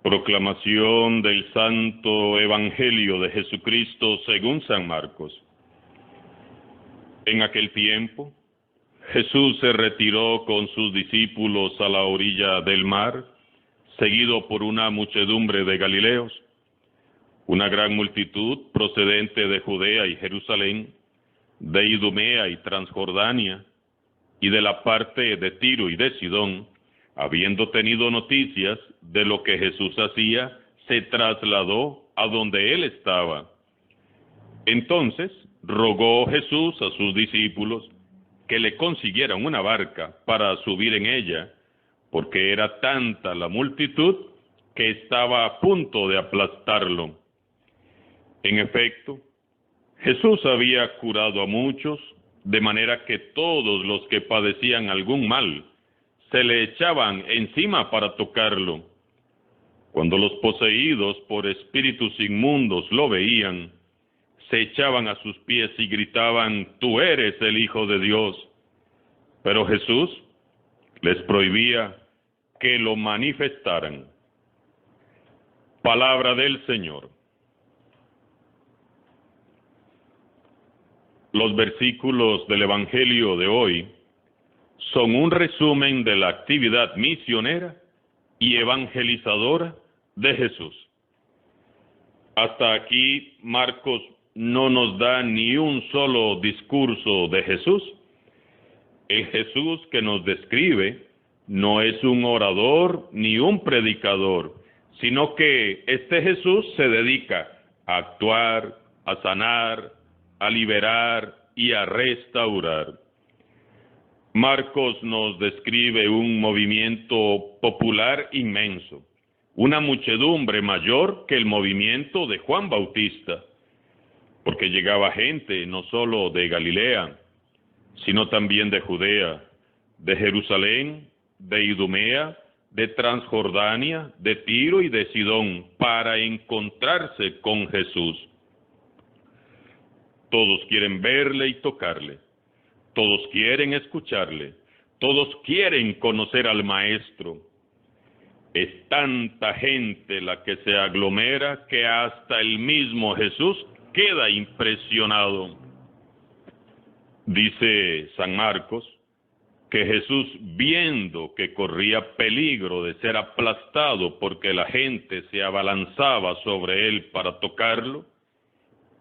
Proclamación del Santo Evangelio de Jesucristo según San Marcos. En aquel tiempo, Jesús se retiró con sus discípulos a la orilla del mar, seguido por una muchedumbre de Galileos. Una gran multitud procedente de Judea y Jerusalén, de Idumea y Transjordania, y de la parte de Tiro y de Sidón, habiendo tenido noticias de lo que Jesús hacía, se trasladó a donde él estaba. Entonces rogó Jesús a sus discípulos que le consiguieran una barca para subir en ella, porque era tanta la multitud que estaba a punto de aplastarlo. En efecto, Jesús había curado a muchos, de manera que todos los que padecían algún mal se le echaban encima para tocarlo. Cuando los poseídos por espíritus inmundos lo veían, se echaban a sus pies y gritaban: «Tú eres el Hijo de Dios». Pero Jesús les prohibía que lo manifestaran. Palabra del Señor. Los versículos del Evangelio de hoy son un resumen de la actividad misionera y evangelizadora de Jesús. Hasta aquí Marcos no nos da ni un solo discurso de Jesús. El Jesús que nos describe no es un orador ni un predicador, sino que este Jesús se dedica a actuar, a sanar, a liberar y a restaurar. Marcos nos describe un movimiento popular inmenso, una muchedumbre mayor que el movimiento de Juan Bautista, porque llegaba gente no solo de Galilea, sino también de Judea, de Jerusalén, de Idumea, de Transjordania, de Tiro y de Sidón, para encontrarse con Jesús. Todos quieren verle y tocarle. Todos quieren escucharle. Todos quieren conocer al Maestro. Es tanta gente la que se aglomera que hasta el mismo Jesús queda impresionado. Dice San Marcos que Jesús, viendo que corría peligro de ser aplastado porque la gente se abalanzaba sobre él para tocarlo,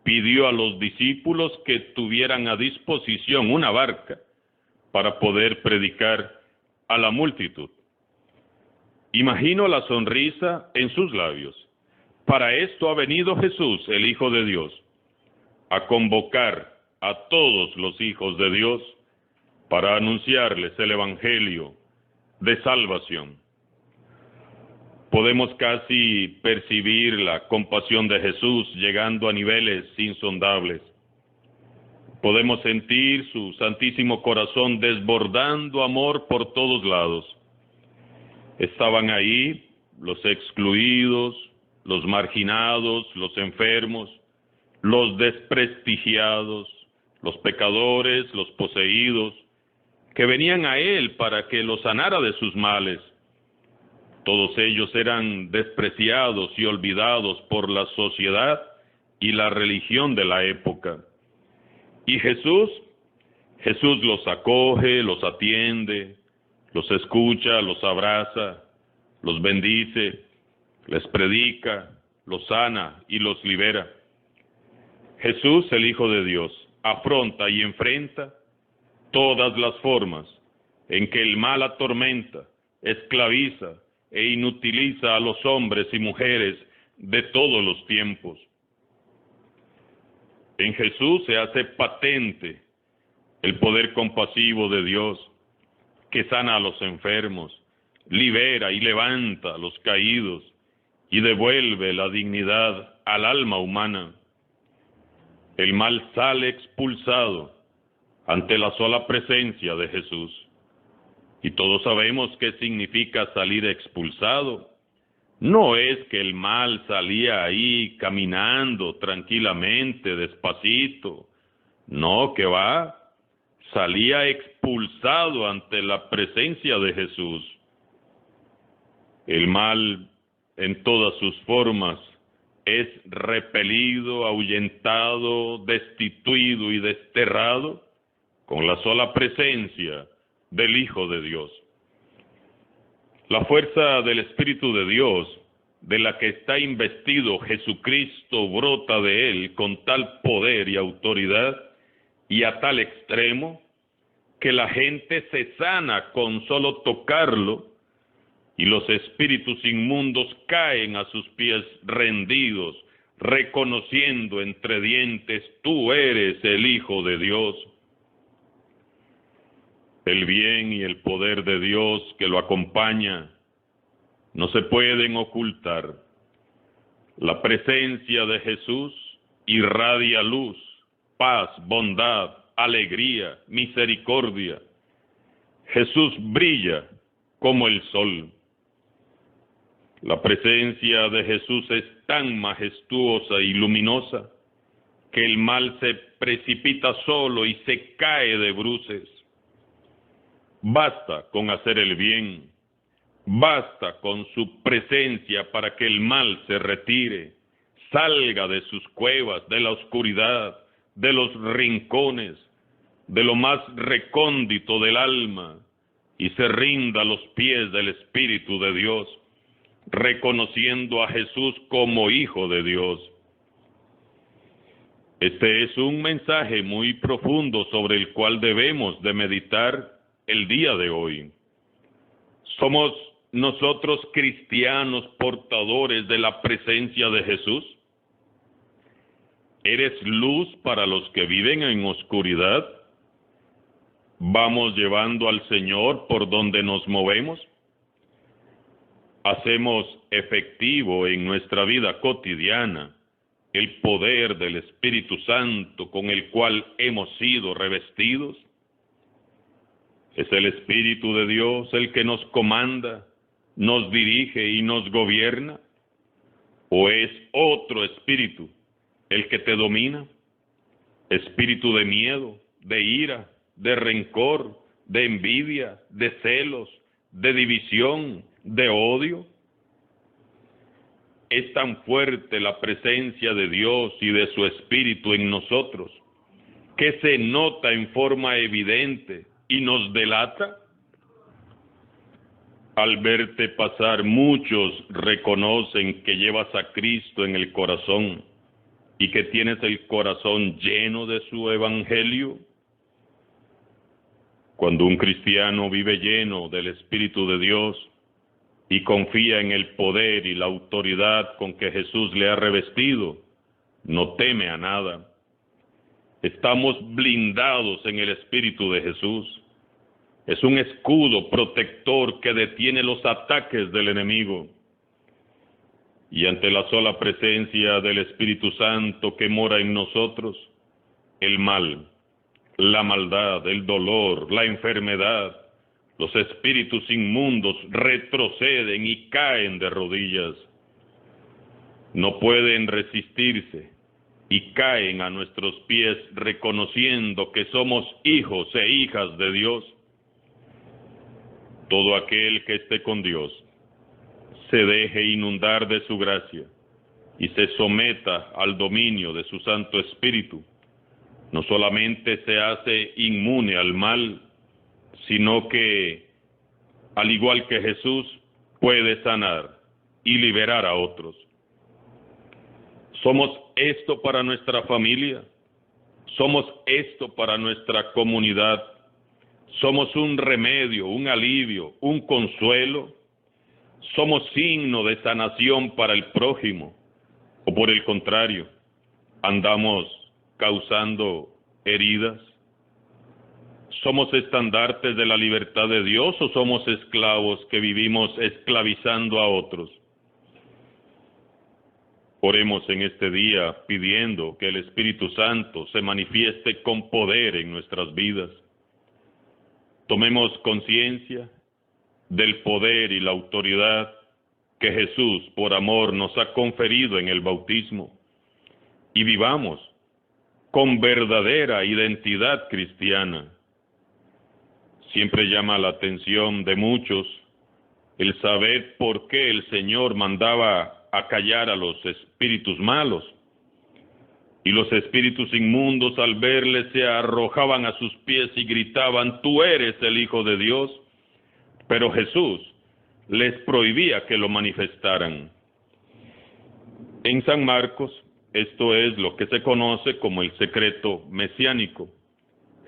pidió a los discípulos que tuvieran a disposición una barca para poder predicar a la multitud. Imagino la sonrisa en sus labios. Para esto ha venido Jesús, el Hijo de Dios, a convocar a todos los hijos de Dios para anunciarles el Evangelio de salvación. Podemos casi percibir la compasión de Jesús llegando a niveles insondables. Podemos sentir su santísimo corazón desbordando amor por todos lados. Estaban ahí los excluidos, los marginados, los enfermos, los desprestigiados, los pecadores, los poseídos, que venían a él para que los sanara de sus males. Todos ellos eran despreciados y olvidados por la sociedad y la religión de la época. Y Jesús los acoge, los atiende, los escucha, los abraza, los bendice, les predica, los sana y los libera. Jesús, el Hijo de Dios, afronta y enfrenta todas las formas en que el mal atormenta, esclaviza e inutiliza a los hombres y mujeres de todos los tiempos. En Jesús se hace patente el poder compasivo de Dios, que sana a los enfermos, libera y levanta a los caídos y devuelve la dignidad al alma humana. El mal sale expulsado ante la sola presencia de Jesús. Y todos sabemos qué significa salir expulsado. No es que el mal salía ahí caminando tranquilamente, despacito. No, que va. Salía expulsado ante la presencia de Jesús. El mal en todas sus formas, es repelido, ahuyentado, destituido y desterrado con la sola presencia del Hijo de Dios. La fuerza del Espíritu de Dios, de la que está investido Jesucristo, brota de él con tal poder y autoridad y a tal extremo que la gente se sana con solo tocarlo y los espíritus inmundos caen a sus pies rendidos, reconociendo entre dientes: tú eres el Hijo de Dios. El bien y el poder de Dios que lo acompaña no se pueden ocultar. La presencia de Jesús irradia luz, paz, bondad, alegría, misericordia. Jesús brilla como el sol. La presencia de Jesús es tan majestuosa y luminosa que el mal se precipita solo y se cae de bruces. Basta con hacer el bien, basta con su presencia para que el mal se retire, salga de sus cuevas, de la oscuridad, de los rincones, de lo más recóndito del alma, y se rinda a los pies del Espíritu de Dios, reconociendo a Jesús como Hijo de Dios. Este es un mensaje muy profundo sobre el cual debemos de meditar el día de hoy. ¿Somos nosotros cristianos portadores de la presencia de Jesús? ¿Eres luz para los que viven en oscuridad? ¿Vamos llevando al Señor por donde nos movemos? ¿Hacemos efectivo en nuestra vida cotidiana el poder del Espíritu Santo con el cual hemos sido revestidos? ¿Es el Espíritu de Dios el que nos comanda, nos dirige y nos gobierna? ¿O es otro espíritu el que te domina? Espíritu de miedo, de ira, de rencor, de envidia, de celos, de división, de odio. Es tan fuerte la presencia de Dios y de su Espíritu en nosotros que se nota en forma evidente y nos delata. Al verte pasar, muchos reconocen que llevas a Cristo en el corazón y que tienes el corazón lleno de su evangelio. Cuando un cristiano vive lleno del Espíritu de Dios y confía en el poder y la autoridad con que Jesús le ha revestido, no teme a nada. Estamos blindados en el Espíritu de Jesús. Es un escudo protector que detiene los ataques del enemigo. Y ante la sola presencia del Espíritu Santo que mora en nosotros, el mal, la maldad, el dolor, la enfermedad, los espíritus inmundos retroceden y caen de rodillas. No pueden resistirse y caen a nuestros pies reconociendo que somos hijos e hijas de Dios. Todo aquel que esté con Dios se deje inundar de su gracia y se someta al dominio de su Santo Espíritu, no solamente se hace inmune al mal, sino que, al igual que Jesús, puede sanar y liberar a otros. ¿Somos esto para nuestra familia? ¿Somos esto para nuestra comunidad? ¿Somos un remedio, un alivio, un consuelo? ¿Somos signo de sanación para el prójimo? ¿O por el contrario, andamos causando heridas? ¿Somos estandartes de la libertad de Dios o somos esclavos que vivimos esclavizando a otros? Oremos en este día pidiendo que el Espíritu Santo se manifieste con poder en nuestras vidas. Tomemos conciencia del poder y la autoridad que Jesús por amor nos ha conferido en el bautismo y vivamos con verdadera identidad cristiana. Siempre llama la atención de muchos el saber por qué el Señor mandaba acallar a los espíritus malos. Y los espíritus inmundos, al verle, se arrojaban a sus pies y gritaban: «Tú eres el Hijo de Dios». Pero Jesús les prohibía que lo manifestaran. En San Marcos, esto es lo que se conoce como el secreto mesiánico.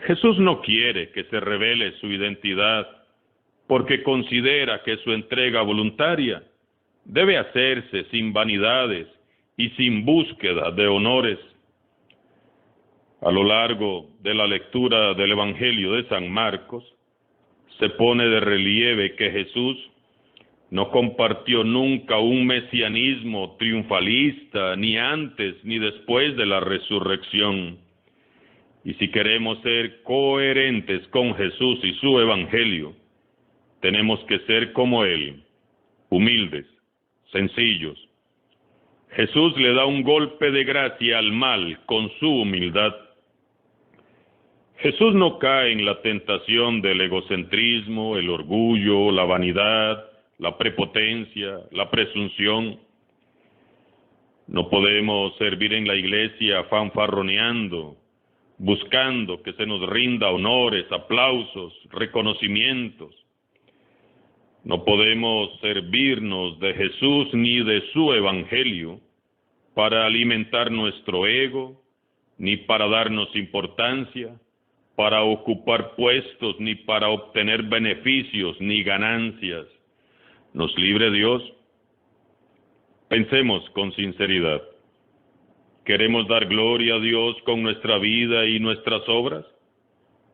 Jesús no quiere que se revele su identidad, porque considera que su entrega voluntaria debe hacerse sin vanidades y sin búsqueda de honores. A lo largo de la lectura del Evangelio de San Marcos, se pone de relieve que Jesús no compartió nunca un mesianismo triunfalista, ni antes ni después de la resurrección. Y si queremos ser coherentes con Jesús y su Evangelio, tenemos que ser como Él, humildes, sencillos. Jesús le da un golpe de gracia al mal con su humildad. Jesús no cae en la tentación del egocentrismo, el orgullo, la vanidad, la prepotencia, la presunción. No podemos servir en la iglesia fanfarroneando, buscando que se nos rinda honores, aplausos, reconocimientos. No podemos servirnos de Jesús ni de su Evangelio para alimentar nuestro ego, ni para darnos importancia, para ocupar puestos, ni para obtener beneficios, ni ganancias. Nos libre Dios. Pensemos con sinceridad. ¿Queremos dar gloria a Dios con nuestra vida y nuestras obras?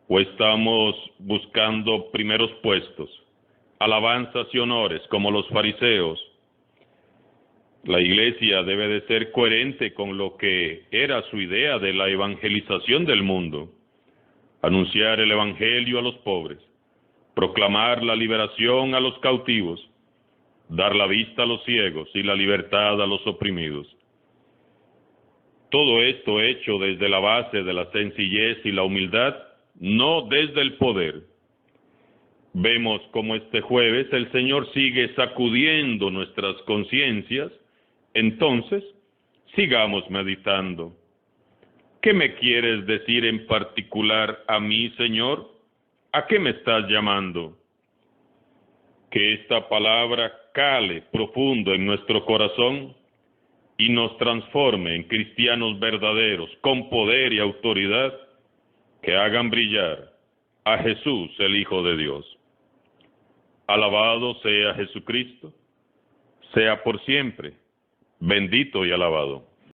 ¿O estamos buscando primeros puestos, alabanzas y honores como los fariseos? La iglesia debe de ser coherente con lo que era su idea de la evangelización del mundo. Anunciar el evangelio a los pobres, proclamar la liberación a los cautivos, dar la vista a los ciegos y la libertad a los oprimidos. Todo esto hecho desde la base de la sencillez y la humildad, no desde el poder. Vemos como este jueves el Señor sigue sacudiendo nuestras conciencias. Entonces, sigamos meditando. ¿Qué me quieres decir en particular a mí, Señor? ¿A qué me estás llamando? Que esta palabra cale profundo en nuestro corazón y nos transforme en cristianos verdaderos, con poder y autoridad, que hagan brillar a Jesús, el Hijo de Dios. Alabado sea Jesucristo, sea por siempre, bendito y alabado.